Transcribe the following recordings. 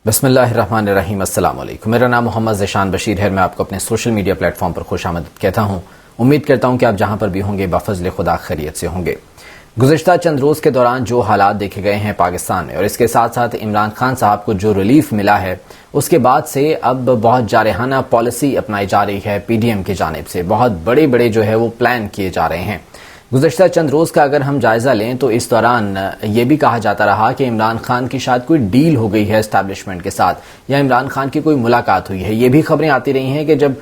بسم اللہ الرحمن الرحیم۔ السلام علیکم، میرا نام محمد ذیشان بشیر ہے۔ میں آپ کو اپنے سوشل میڈیا پلیٹ فارم پر خوش آمدید کہتا ہوں۔ امید کرتا ہوں کہ آپ جہاں پر بھی ہوں گے بفضل خدا خیریت سے ہوں گے۔ گزشتہ چند روز کے دوران جو حالات دیکھے گئے ہیں پاکستان میں، اور اس کے ساتھ ساتھ عمران خان صاحب کو جو ریلیف ملا ہے، اس کے بعد سے اب بہت جارحانہ پالیسی اپنائی جا رہی ہے پی ڈی ایم کی جانب سے۔ بہت بڑے جو ہے وہ پلان کیے جا رہے ہیں۔ گزشتہ چند روز کا اگر ہم جائزہ لیں تو اس دوران یہ بھی کہا جاتا رہا کہ عمران خان کی شاید کوئی ڈیل ہو گئی ہے اسٹیبلشمنٹ کے ساتھ، یا عمران خان کی کوئی ملاقات ہوئی ہے۔ یہ بھی خبریں آتی رہی ہیں کہ جب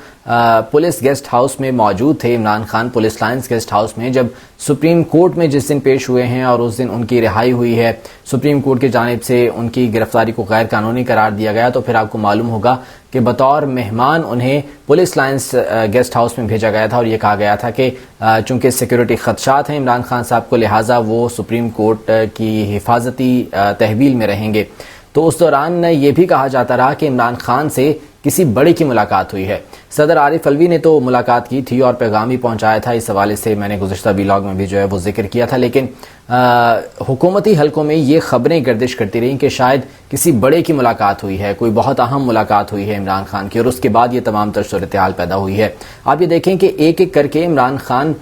پولیس گیسٹ ہاؤس میں موجود تھے Imran Khan, police lines guest house میں، جب سپریم کورٹ میں جس دن پیش ہوئے ہیں اور اس دن ان کی رہائی ہوئی ہے، سپریم کورٹ کی جانب سے ان کی گرفتاری کو غیر قانونی قرار دیا گیا، تو پھر آپ کو معلوم ہوگا کہ بطور مہمان انہیں پولیس لائنز گیسٹ ہاؤس میں بھیجا گیا تھا، اور یہ کہا گیا تھا کہ چونکہ سیکیورٹی خدشات ہیں عمران خان صاحب کو، لہٰذا وہ سپریم کورٹ کی حفاظتی تحویل میں رہیں گے۔ تو اس دوران یہ بھی کہا جاتا رہا کہ عمران خان سے کسی بڑے کی ملاقات ہوئی ہے۔ صدر عارف الوی نے تو ملاقات کی تھی اور پیغام بھی پہنچایا تھا، اس حوالے سے میں نے گزشتہ ویلاگ میں بھی جو ہے وہ ذکر کیا تھا، لیکن حکومتی حلقوں میں یہ خبریں گردش کرتی رہیں کہ شاید کسی بڑے کی ملاقات ہوئی ہے، کوئی بہت اہم ملاقات ہوئی ہے عمران خان کی، اور اس کے بعد یہ تمام تر صورتحال پیدا ہوئی ہے۔ آپ یہ دیکھیں کہ ایک ایک کر کے عمران خان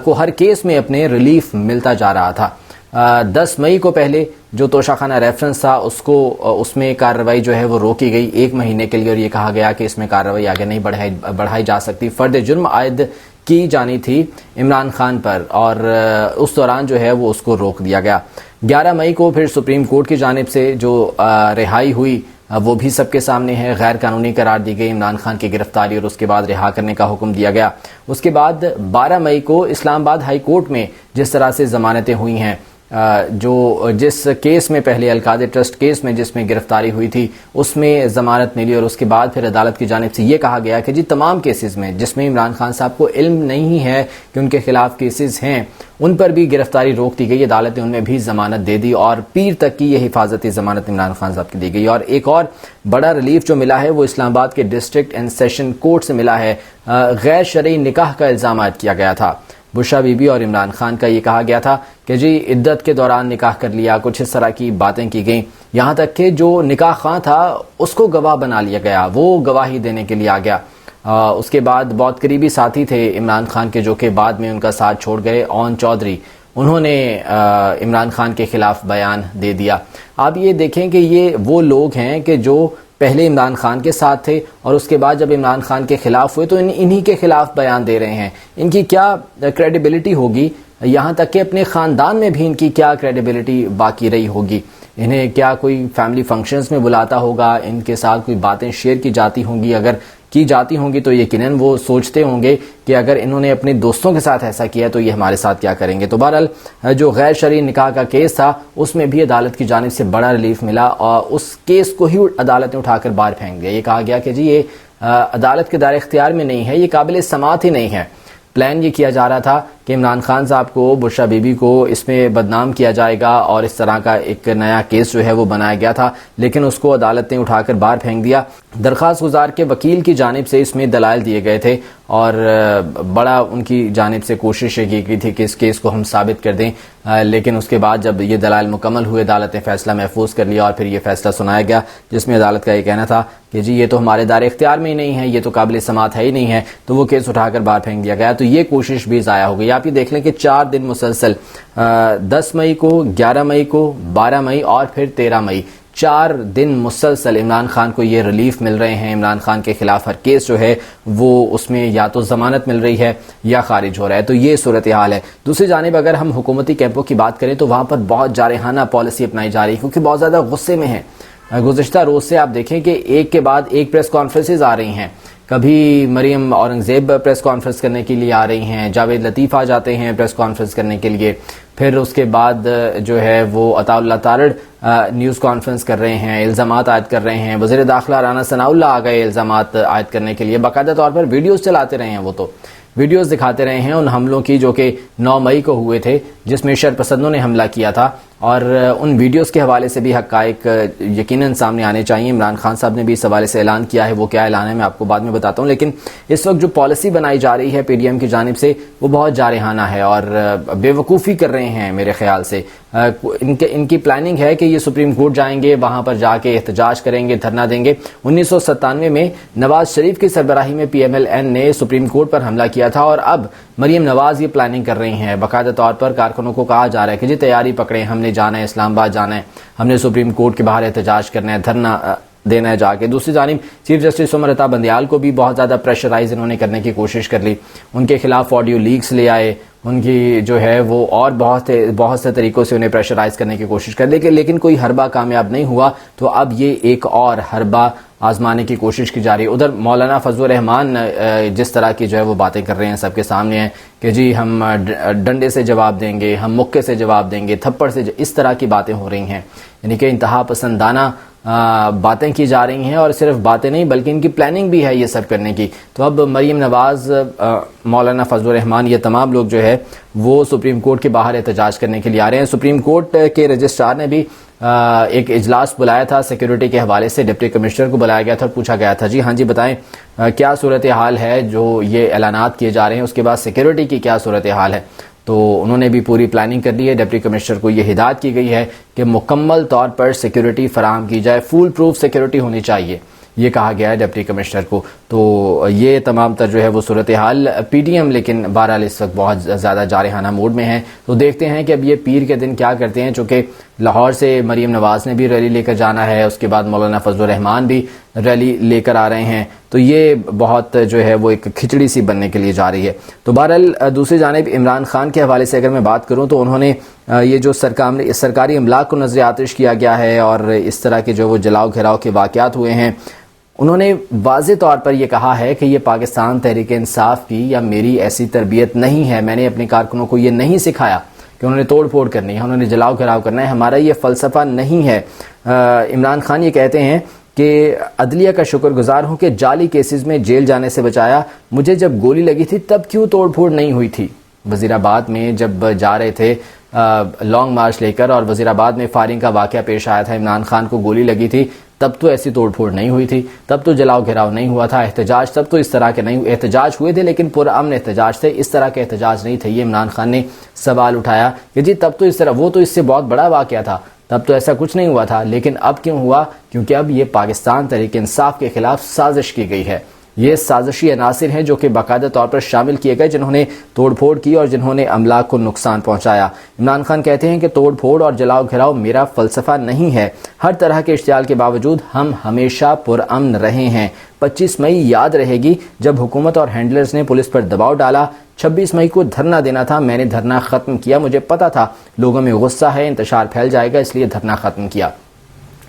کو ہر کیس میں اپنے ریلیف ملتا جا رہا تھا۔ 10 مئی کو پہلے جو توشہ ریفرنس تھا اس میں کارروائی جو ہے وہ روکی گئی 1 مہینے کے لیے، اور یہ کہا گیا کہ اس میں کارروائی آگے نہیں بڑھائی جا سکتی۔ فرد جرم عائد کی جانی تھی عمران خان پر، اور اس دوران جو ہے وہ اس کو روک دیا گیا۔ 11 مئی کو پھر سپریم کورٹ کی جانب سے جو رہائی ہوئی وہ بھی سب کے سامنے ہے، غیر قانونی قرار دی گئی عمران خان کی گرفتاری، اور اس کے بعد رہا کرنے کا حکم دیا گیا۔ اس کے بعد 12 مئی کو اسلام آباد ہائی کورٹ میں جس طرح سے ضمانتیں ہوئی ہیں، جس کیس میں پہلے القادر ٹرسٹ کیس میں جس میں گرفتاری ہوئی تھی اس میں ضمانت ملی، اور اس کے بعد پھر عدالت کی جانب سے یہ کہا گیا کہ جی تمام کیسز میں جس میں عمران خان صاحب کو علم نہیں ہے کہ ان کے خلاف کیسز ہیں، ان پر بھی گرفتاری روک دی گئی، عدالت نے ان میں بھی ضمانت دے دی، اور پیر تک کی یہ حفاظتی ضمانت عمران خان صاحب کی دی گئی۔ اور ایک اور بڑا ریلیف جو ملا ہے وہ اسلام آباد کے ڈسٹرکٹ اینڈ سیشن کورٹ سے ملا ہے۔ غیر شرعی نکاح کا الزام عائد کیا گیا تھا بشرا بی بی اور عمران خان کا۔ یہ کہا گیا تھا کہ جی عدت کے دوران نکاح کر لیا، کچھ اس طرح کی باتیں کی گئیں، یہاں تک کہ جو نکاح خواہ تھا اس کو گواہ بنا لیا گیا، وہ گواہی دینے کے لیے آ گیا۔ اس کے بعد بہت قریبی ساتھی تھے عمران خان کے جو کہ بعد میں ان کا ساتھ چھوڑ گئے، اون چودھری، انہوں نے عمران خان کے خلاف بیان دے دیا۔ آپ یہ دیکھیں کہ یہ وہ لوگ ہیں کہ جو پہلے عمران خان کے ساتھ تھے، اور اس کے بعد جب عمران خان کے خلاف ہوئے تو انہی کے خلاف بیان دے رہے ہیں۔ ان کی کیا کریڈیبلٹی ہوگی، یہاں تک کہ اپنے خاندان میں بھی ان کی کیا کریڈیبلٹی باقی رہی ہوگی؟ انہیں کیا کوئی فیملی فنکشنز میں بلاتا ہوگا، ان کے ساتھ کوئی باتیں شیئر کی جاتی ہوں گی؟ اگر کی جاتی ہوں گی تو یقیناً وہ سوچتے ہوں گے کہ اگر انہوں نے اپنے دوستوں کے ساتھ ایسا کیا تو یہ ہمارے ساتھ کیا کریں گے۔ تو بہرحال جو غیر شرعی نکاح کا کیس تھا اس میں بھی عدالت کی جانب سے بڑا ریلیف ملا، اور اس کیس کو ہی عدالت نے اٹھا کر باہر پھینک دیا۔ یہ کہا گیا کہ جی یہ عدالت کے دائرۂ اختیار میں نہیں ہے، یہ قابل سماعت ہی نہیں ہے۔ پلان یہ کیا جا رہا تھا کہ عمران خان صاحب کو، بشرا بی بی کو اس میں بدنام کیا جائے گا، اور اس طرح کا ایک نیا کیس جو ہے وہ بنایا گیا تھا، لیکن اس کو عدالت نے اٹھا کر باہر پھینک دیا۔ درخواست گزار کے وکیل کی جانب سے اس میں دلائل دیے گئے تھے، اور بڑا ان کی جانب سے کوشش کی گئی تھی کہ اس کیس کو ہم ثابت کر دیں، لیکن اس کے بعد جب یہ دلائل مکمل ہوئے عدالت نے فیصلہ محفوظ کر لیا، اور پھر یہ فیصلہ سنایا گیا جس میں عدالت کا یہ کہنا تھا کہ جی یہ تو ہمارے دائرۂ اختیار میں ہی نہیں ہے، یہ تو قابل سماعت ہے ہی نہیں ہے، تو وہ کیس اٹھا کر باہر پھینک دیا گیا۔ تو یہ کوشش بھی ضائع ہو گئی۔ آپ یہ دیکھ لیں کہ 4 دن مسلسل 10 مئی کو، 11 مئی کو، 12 مئی اور پھر 13 مئی، 4 دن مسلسل عمران خان کو یہ ریلیف مل رہے ہیں۔ عمران خان کے خلاف ہر کیس جو ہے وہ اس میں یا تو ضمانت مل رہی ہے یا خارج ہو رہا ہے، تو یہ صورتحال ہے۔ دوسری جانب اگر ہم حکومتی کیمپوں کی بات کریں تو وہاں پر بہت جارحانہ پالیسی اپنائی جا رہی ہے، کیونکہ بہت زیادہ غصے میں ہیں۔ گزشتہ روز سے آپ دیکھیں کہ ایک کے بعد ایک پریس کانفرنسز آ رہی ہیں، کبھی مریم اورنگزیب پریس کانفرنس کرنے کے لیے آ رہی ہیں، جاوید لطیف آ جاتے ہیں پریس کانفرنس کرنے کے لیے، پھر اس کے بعد جو ہے وہ عطا اللہ تارڑ نیوز کانفرنس کر رہے ہیں، الزامات عائد کر رہے ہیں، وزیر داخلہ رانا ثناء اللہ آ گئے الزامات عائد کرنے کے لیے، باقاعدہ طور پر ویڈیوز چلاتے رہے ہیں، وہ تو ویڈیوز دکھاتے رہے ہیں ان حملوں کی جو کہ 9 مئی کو ہوئے تھے، جس میں شرپسندوں نے حملہ کیا تھا، اور ان ویڈیوز کے حوالے سے بھی حقائق یقیناً سامنے آنے چاہیے. عمران خان صاحب نے بھی اس حوالے سے اعلان کیا ہے, وہ کیا اعلان ہے میں آپ کو بعد میں بتاتا ہوں. لیکن اس وقت جو پالیسی بنائی جا رہی ہے پی ڈی ایم کی جانب سے وہ بہت جارحانہ ہے اور بے وقوفی کر رہے ہیں میرے خیال سے. ان کی پلاننگ ہے کہ یہ سپریم کورٹ جائیں گے, وہاں پر جا کے احتجاج کریں گے, دھرنا دیں گے. 1997 میں نواز شریف کی سربراہی میں پی ایم ایل این نے سپریم کورٹ پر حملہ کیا تھا اور اب مریم نواز یہ پلاننگ کر رہی ہیں. باقاعدہ طور پر کارکنوں کو کہا جا رہا ہے کہ جی تیاری پکڑیں, ہم نے جانا ہے اسلام آباد جانا ہے, ہم نے سپریم کورٹ کے باہر احتجاج کرنا ہے, دھرنا دینا ہے جا کے. دوسری جانب چیف جسٹس عمر عطا بندیال کو بھی بہت زیادہ پریشرائز انہوں نے کرنے کی کوشش کر لی, ان کے خلاف آڈیو لیکس لے آئے, ان کی جو ہے وہ اور بہت سے طریقوں سے انہیں پریشرائز کرنے کی کوشش کر لی, لیکن کوئی حربہ کامیاب نہیں ہوا. تو اب یہ ایک اور حربہ آزمانے کی کوشش کی جا رہی ہے. ادھر مولانا فضل الرحمان جس طرح کی جو ہے وہ باتیں کر رہے ہیں سب کے سامنے ہیں کہ جی ہم ڈنڈے سے جواب دیں گے, ہم مکے سے جواب دیں گے, تھپڑ سے اس طرح کی باتیں ہو رہی ہیں. یعنی کہ انتہا پسندانہ باتیں کی جا رہی ہیں, اور صرف باتیں نہیں بلکہ ان کی پلاننگ بھی ہے یہ سب کرنے کی. تو اب مریم نواز, مولانا فضل الرحمان, یہ تمام لوگ جو ہے وہ سپریم کورٹ کے باہر احتجاج کرنے کے لیے آ رہے ہیں. سپریم کورٹ کے رجسٹرار نے بھی ایک اجلاس بلایا تھا سیکیورٹی کے حوالے سے, ڈپٹی کمشنر کو بلایا گیا تھا اور پوچھا گیا تھا جی ہاں جی بتائیں کیا صورتحال ہے جو یہ اعلانات کیے جا رہے ہیں, اس کے بعد سیکیورٹی کی کیا صورتحال ہے. تو انہوں نے بھی پوری پلاننگ کر لی ہے. ڈپٹی کمشنر کو یہ ہدایت کی گئی ہے کہ مکمل طور پر سیکیورٹی فراہم کی جائے, فول پروف سیکیورٹی ہونی چاہیے, یہ کہا گیا ہے ڈپٹی کمشنر کو. تو یہ تمام تر جو ہے وہ صورتحال پی ڈی ایم لیکن بہرحال اس وقت بہت زیادہ جارحانہ موڈ میں ہیں. تو دیکھتے ہیں کہ اب یہ پیر کے دن کیا کرتے ہیں, چونکہ لاہور سے مریم نواز نے بھی ریلی لے کر جانا ہے, اس کے بعد مولانا فضل الرحمان بھی ریلی لے کر آ رہے ہیں. تو یہ بہت جو ہے وہ ایک کھچڑی سی بننے کے لیے جا رہی ہے. تو بہرحال دوسری جانب عمران خان کے حوالے سے اگر میں بات کروں تو انہوں نے یہ جو سرکاری املاک کو نظر آتش کیا گیا ہے اور اس طرح کے جو وہ جلاؤ گھیراؤ کے واقعات ہوئے ہیں, انہوں نے واضح طور پر یہ کہا ہے کہ یہ پاکستان تحریک انصاف کی یا میری ایسی تربیت نہیں ہے. میں نے اپنے کارکنوں کو یہ نہیں سکھایا کہ انہوں نے توڑ پھوڑ کرنی ہے, انہوں نے جلاؤ گھیراؤ کرنا ہے, ہمارا یہ فلسفہ نہیں ہے. عمران خان یہ کہتے ہیں کہ عدلیہ کا شکر گزار ہوں کہ جعلی کیسز میں جیل جانے سے بچایا, مجھے جب گولی لگی تھی تب کیوں توڑ پھوڑ نہیں ہوئی تھی. وزیر آباد میں جب جا رہے تھے لانگ مارچ لے کر اور وزیر آباد میں فائرنگ کا واقعہ پیش آیا تھا, عمران خان کو گولی لگی تھی, تب تو ایسی توڑ پھوڑ نہیں ہوئی تھی, تب تو جلاؤ گھیراؤ نہیں ہوا تھا, احتجاج تب تو اس طرح کے نہیں, احتجاج ہوئے تھے لیکن پرامن احتجاج تھے, اس طرح کے احتجاج نہیں تھے. یہ عمران خان نے سوال اٹھایا کہ جی تب تو اس طرح, وہ تو اس سے بہت بڑا واقعہ تھا, تب تو ایسا کچھ نہیں ہوا تھا, لیکن اب کیوں ہوا, کیونکہ اب یہ پاکستان تحریک انصاف کے خلاف سازش کی گئی ہے. یہ سازشی عناصر ہیں جو کہ باقاعدہ طور پر شامل کیے گئے, جنہوں نے توڑ پھوڑ کی اور جنہوں نے املاک کو نقصان پہنچایا. عمران خان کہتے ہیں کہ توڑ پھوڑ اور جلاؤ گھیراؤ میرا فلسفہ نہیں ہے, ہر طرح کے اشتعال کے باوجود ہم ہمیشہ پرامن رہے ہیں. 25 مئی یاد رہے گی جب حکومت اور ہینڈلرز نے پولیس پر دباؤ ڈالا. 26 مئی کو دھرنا دینا تھا, میں نے دھرنا ختم کیا, مجھے پتا تھا لوگوں میں غصہ ہے, انتشار پھیل جائے گا, اس لیے دھرنا ختم کیا.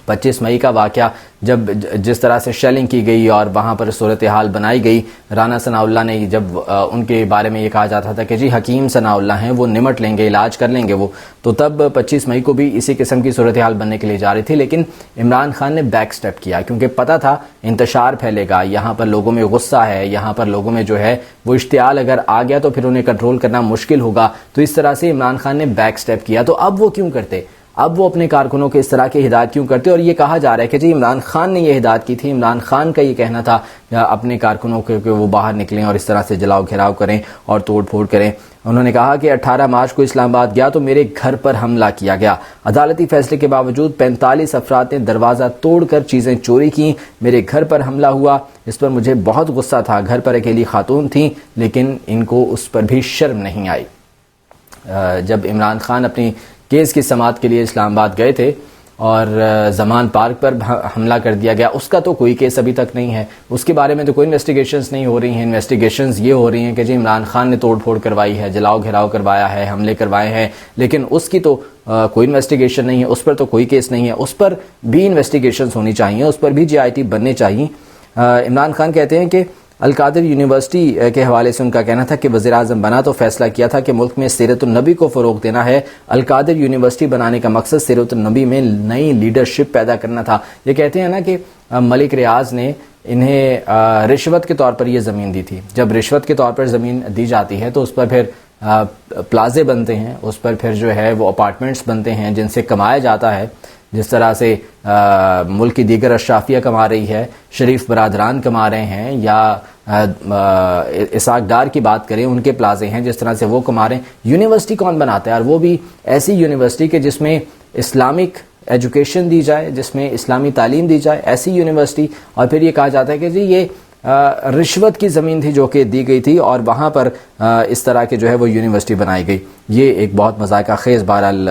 25 مئی کا واقعہ جب جس طرح سے شیلنگ کی گئی اور وہاں پر صورتحال بنائی گئی, رانا ثناء اللہ نے جب ان کے بارے میں یہ کہا جاتا تھا کہ جی حکیم ثناء اللہ ہیں, وہ نمٹ لیں گے, علاج کر لیں گے وہ, تو تب 25 مئی کو بھی اسی قسم کی صورتحال بننے کے لیے جا رہی تھی. لیکن عمران خان نے بیک سٹیپ کیا کیونکہ پتہ تھا انتشار پھیلے گا, یہاں پر لوگوں میں غصہ ہے, یہاں پر لوگوں میں جو ہے وہ اشتعال اگر آ گیا تو پھر انہیں کنٹرول کرنا مشکل ہوگا. تو اس طرح سے عمران خان نے بیک سٹیپ کیا. تو اب وہ کیوں کرتے, اب وہ اپنے کارکنوں کے اس طرح کی ہدایت کیوں کرتے؟ اور یہ کہا جا رہا ہے کہ جی عمران خان نے یہ ہدایت کی تھی, عمران خان کا یہ کہنا تھا اپنے کارکنوں کے کہ وہ باہر نکلیں اور اس طرح سے جلاؤ گھیراؤ کریں اور توڑ پھوڑ کریں. انہوں نے کہا کہ 18 مارچ کو اسلام آباد گیا تو میرے گھر پر حملہ کیا گیا, عدالتی فیصلے کے باوجود 45 افراد نے دروازہ توڑ کر چیزیں چوری کیں, میرے گھر پر حملہ ہوا, اس پر مجھے بہت غصہ تھا, گھر پر اکیلی خاتون تھیں لیکن ان کو اس پر بھی شرم نہیں آئی. جب عمران خان اپنی کیس کی سماعت کے لیے اسلام آباد گئے تھے اور زمان پارک پر حملہ کر دیا گیا, اس کا تو کوئی کیس ابھی تک نہیں ہے, اس کے بارے میں تو کوئی انویسٹیگیشنز نہیں ہو رہی ہیں. انویسٹیگیشنز یہ ہو رہی ہیں کہ جی عمران خان نے توڑ پھوڑ کروائی ہے, جلاؤ گھیراؤ کروایا ہے, حملے کروائے ہیں, لیکن اس کی تو کوئی انویسٹیگیشن نہیں ہے, اس پر تو کوئی کیس نہیں ہے. اس پر بھی انویسٹیگیشنز ہونی چاہیے, اس پر بھی جی آئی ٹی بننے چاہیے. عمران خان کہتے ہیں کہ القادر یونیورسٹی کے حوالے سے ان کا کہنا تھا کہ وزیر اعظم بنا تو فیصلہ کیا تھا کہ ملک میں سیرت النبی کو فروغ دینا ہے. القادر یونیورسٹی بنانے کا مقصد سیرت النبی میں نئی لیڈرشپ پیدا کرنا تھا. یہ کہتے ہیں نا کہ ملک ریاض نے انہیں رشوت کے طور پر یہ زمین دی تھی. جب رشوت کے طور پر زمین دی جاتی ہے تو اس پر پھر پلازے بنتے ہیں، اس پر پھر جو ہے وہ اپارٹمنٹس بنتے ہیں جن سے کمایا جاتا ہے، جس طرح سے ملک کی دیگر اشرافیہ کما رہی ہے، شریف برادران کما رہے ہیں، یا اسحاق ڈار کی بات کریں، ان کے پلازے ہیں جس طرح سے وہ کما رہے ہیں۔ یونیورسٹی کون بناتا ہے؟ اور وہ بھی ایسی یونیورسٹی کہ جس میں اسلامک ایجوکیشن دی جائے، جس میں اسلامی تعلیم دی جائے، ایسی یونیورسٹی۔ اور پھر یہ کہا جاتا ہے کہ جی یہ رشوت کی زمین تھی جو کہ دی گئی تھی اور وہاں پر اس طرح کے جو ہے وہ یونیورسٹی بنائی گئی۔ یہ ایک بہت مذائقہ خیز بہرحال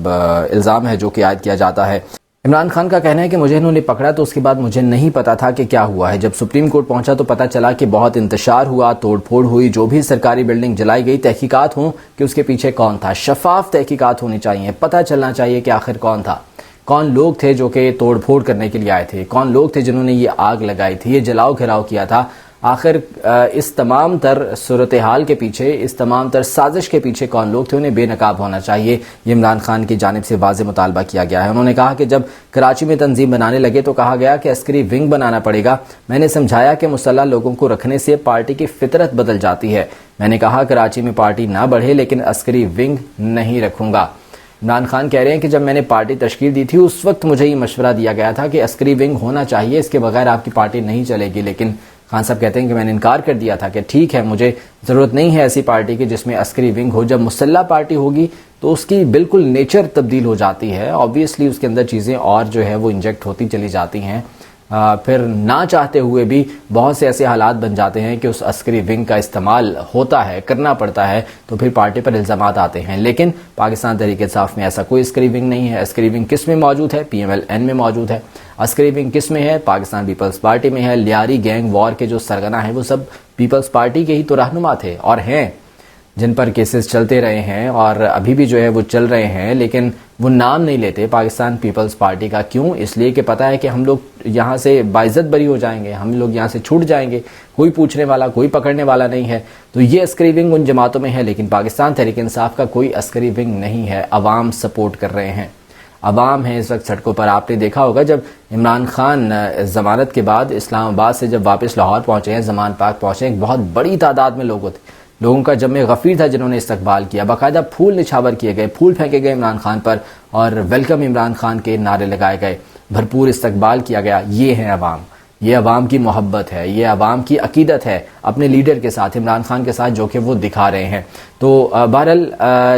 الزام ہے جو کہ عائد کیا جاتا ہے۔ عمران خان کا کہنا ہے کہ مجھے انہوں نے پکڑا تو اس کے بعد مجھے نہیں پتا تھا کہ کیا ہوا ہے، جب سپریم کورٹ پہنچا تو پتا چلا کہ بہت انتشار ہوا، توڑ پھوڑ ہوئی، جو بھی سرکاری بلڈنگ جلائی گئی، تحقیقات ہوں کہ اس کے پیچھے کون تھا، شفاف تحقیقات ہونی چاہیے، پتہ چلنا چاہیے کہ آخر کون تھا، کون لوگ تھے جو کہ توڑ پھوڑ کرنے کے لیے آئے تھے، کون لوگ تھے جنہوں نے یہ آگ لگائی تھی، یہ جلاؤ گھراؤ کیا تھا، آخر اس تمام تر صورتحال کے پیچھے، اس تمام تر سازش کے پیچھے کون لوگ تھے، انہیں بے نقاب ہونا چاہیے۔ یہ عمران خان کی جانب سے واضح مطالبہ کیا گیا ہے۔ انہوں نے کہا کہ جب کراچی میں تنظیم بنانے لگے تو کہا گیا کہ عسکری ونگ بنانا پڑے گا، میں نے سمجھایا کہ مسلح لوگوں کو رکھنے سے پارٹی کی فطرت بدل جاتی ہے، میں نے کہا کراچی میں پارٹی نہ بڑھے لیکن عسکری ونگ نہیں رکھوں گا۔ عمران خان کہہ رہے ہیں کہ جب میں نے پارٹی تشکیل دی تھی اس وقت مجھے یہ مشورہ دیا گیا تھا کہ عسکری ونگ ہونا چاہیے، اس کے بغیر آپ کی پارٹی نہیں چلے گی، لیکن خان صاحب کہتے ہیں کہ میں نے انکار کر دیا تھا کہ ٹھیک ہے، مجھے ضرورت نہیں ہے ایسی پارٹی کی جس میں عسکری ونگ ہو۔ جب مسلح پارٹی ہوگی تو اس کی بالکل نیچر تبدیل ہو جاتی ہے، آبویسلی اس کے اندر چیزیں اور جو ہے وہ انجیکٹ ہوتی چلی جاتی ہیں، پھر نہ چاہتے ہوئے بھی بہت سے ایسے حالات بن جاتے ہیں کہ اس عسکری ونگ کا استعمال ہوتا ہے، کرنا پڑتا ہے، تو پھر پارٹی پر الزامات آتے ہیں۔ لیکن پاکستان تحریک انصاف میں ایسا کوئی عسکری ونگ نہیں ہے۔ عسکری ونگ کس میں موجود ہے؟ پی ایم ایل این میں موجود ہے۔ عسکری ونگ کس میں ہے؟ پاکستان پیپلز پارٹی میں ہے۔ لیاری گینگ وار کے جو سرغنہ ہیں وہ سب پیپلز پارٹی کے ہی تو رہنما تھے اور ہیں، جن پر کیسز چلتے رہے ہیں اور ابھی بھی جو ہے وہ چل رہے ہیں، لیکن وہ نام نہیں لیتے پاکستان پیپلز پارٹی کا۔ کیوں؟ اس لیے کہ پتہ ہے کہ ہم لوگ یہاں سے باعزت بری ہو جائیں گے، ہم لوگ یہاں سے چھوٹ جائیں گے، کوئی پوچھنے والا، کوئی پکڑنے والا نہیں ہے۔ تو یہ عسکری ونگ ان جماعتوں میں ہے، لیکن پاکستان تحریک انصاف کا کوئی عسکری ونگ نہیں ہے۔ عوام سپورٹ کر رہے ہیں، عوام ہیں اس وقت سڑکوں پر۔ آپ نے دیکھا ہوگا جب عمران خان ضمانت کے بعد اسلام آباد سے جب واپس لاہور پہنچے ہیں، زمان پاک پہنچے ہیں، ایک بہت بڑی تعداد میں لوگوں کا جمع غفیر تھا جنہوں نے استقبال کیا، باقاعدہ پھول نچھاور کیے گئے، پھول پھینکے گئے عمران خان پر اور ویلکم عمران خان کے نعرے لگائے گئے، بھرپور استقبال کیا گیا۔ یہ ہے عوام، یہ عوام کی محبت ہے، یہ عوام کی عقیدت ہے اپنے لیڈر کے ساتھ، عمران خان کے ساتھ، جو کہ وہ دکھا رہے ہیں۔ تو بہرحال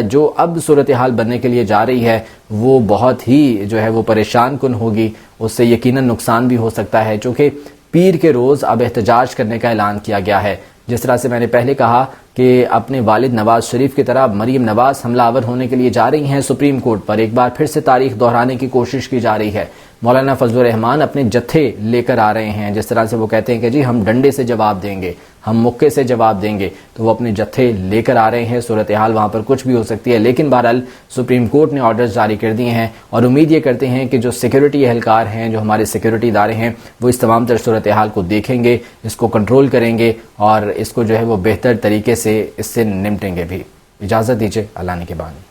جو اب صورتحال بننے کے لیے جا رہی ہے وہ بہت ہی جو ہے وہ پریشان کن ہوگی، اس سے یقیناً نقصان بھی ہو سکتا ہے، چونکہ پیر کے روز اب احتجاج کرنے کا اعلان کیا گیا ہے۔ جس طرح سے میں نے پہلے کہا کہ اپنے والد نواز شریف کی طرح مریم نواز حملہ آور ہونے کے لیے جا رہی ہیں سپریم کورٹ پر، ایک بار پھر سے تاریخ دہرانے کی کوشش کی جا رہی ہے۔ مولانا فضل الرحمان اپنے جتھے لے کر آ رہے ہیں، جس طرح سے وہ کہتے ہیں کہ جی ہم ڈنڈے سے جواب دیں گے، ہم مکے سے جواب دیں گے، تو وہ اپنے جتھے لے کر آ رہے ہیں۔ صورتحال وہاں پر کچھ بھی ہو سکتی ہے، لیکن بہرحال سپریم کورٹ نے آرڈرز جاری کر دیے ہیں اور امید یہ کرتے ہیں کہ جو سیکیورٹی اہلکار ہیں، جو ہمارے سیکیورٹی ادارے ہیں، وہ اس تمام تر صورتحال کو دیکھیں گے، اس کو کنٹرول کریں گے اور اس کو جو ہے وہ بہتر طریقے سے اس سے نمٹیں گے بھی۔ اجازت دیجیے، اللہ نے کے بانی۔